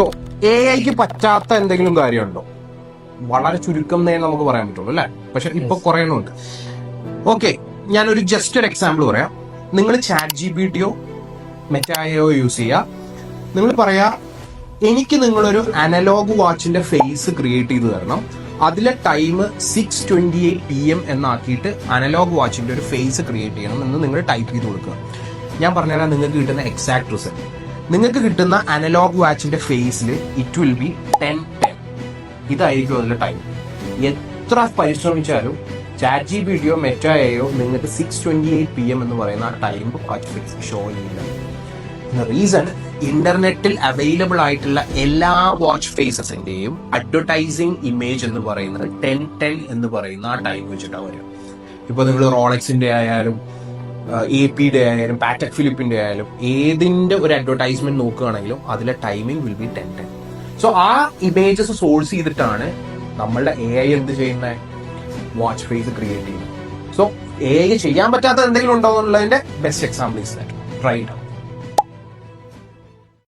So AI പറ്റാത്ത എന്തെങ്കിലും കാര്യമുണ്ടോ? വളരെ ചുരുക്കം എന്നേ നമുക്ക് പറയാൻ പറ്റുള്ളൂ അല്ലെ. പക്ഷെ ഇപ്പൊ കുറെ ഉണ്ട്. ഓക്കെ, ഞാനൊരു ജസ്റ്റ് ഒരു എക്സാമ്പിൾ പറയാം. നിങ്ങൾ ChatGPT മെറ്റായോ യൂസ് ചെയ്യുക. നിങ്ങൾ പറയാ എനിക്ക് നിങ്ങളൊരു അനലോഗ് വാച്ചിന്റെ ഫേസ് ക്രിയേറ്റ് ചെയ്ത് തരണം, അതിലെ ടൈം 6:28 PM എന്നാക്കിയിട്ട് അനലോഗ് വാച്ചിന്റെ ഒരു ഫേസ് ക്രിയേറ്റ് ചെയ്യണം എന്ന് നിങ്ങൾ ടൈപ്പ് ചെയ്ത് കൊടുക്കുക. ഞാൻ പറഞ്ഞുതരാം നിങ്ങൾക്ക് കിട്ടുന്ന എക്സാക്ട് റിസൾട്ട്. നിങ്ങൾക്ക് കിട്ടുന്ന അനലോഗ് വാച്ചിന്റെ ഫേസിൽ ഇറ്റ് വിൽ ബി 10:10. ഇതായിരിക്കും അതിന്റെ ടൈം. എത്ര പരിശ്രമിച്ചാലും ChatGPT മെറ്റായോ നിങ്ങൾക്ക് 6:28 PM എന്ന് പറയുന്ന ആ ടൈം വാച്ച് ഫേസ് ഷോ ചെയ്യില്ല. റീസൺ, ഇന്റർനെറ്റിൽ അവൈലബിൾ ആയിട്ടുള്ള എല്ലാ വാച്ച് ഫേസസിന്റെയും അഡ്വർടൈസിങ് ഇമേജ് എന്ന് പറയുന്നത് 10:10 എന്ന് പറയുന്ന ആ ടൈം വെച്ചിട്ടാണ് വരിക. ഇപ്പൊ നിങ്ങൾ റോളക്സിന്റെ ആയാലും AP ആയാലും പാറ്റക് ഫിലിപ്പിന്റെ ആയാലും ഏതിന്റെ ഒരു അഡ്വർടൈസ്മെന്റ് നോക്കുകയാണെങ്കിലും അതിലെ ടൈമിംഗ് വിൽ ബി 10:10. സോ ആ ഇമേജസ് സോഴ്സ് ചെയ്തിട്ടാണ് നമ്മളുടെ AI എന്ത് ചെയ്യുന്നത്, വാച്ച് ഫേസ് ക്രിയേറ്റ് ചെയ്യുന്നത്. സോ AI ചെയ്യാൻ പറ്റാത്ത എന്തെങ്കിലും ഉണ്ടോ എന്നുള്ളതിന്റെ best example is that. Right.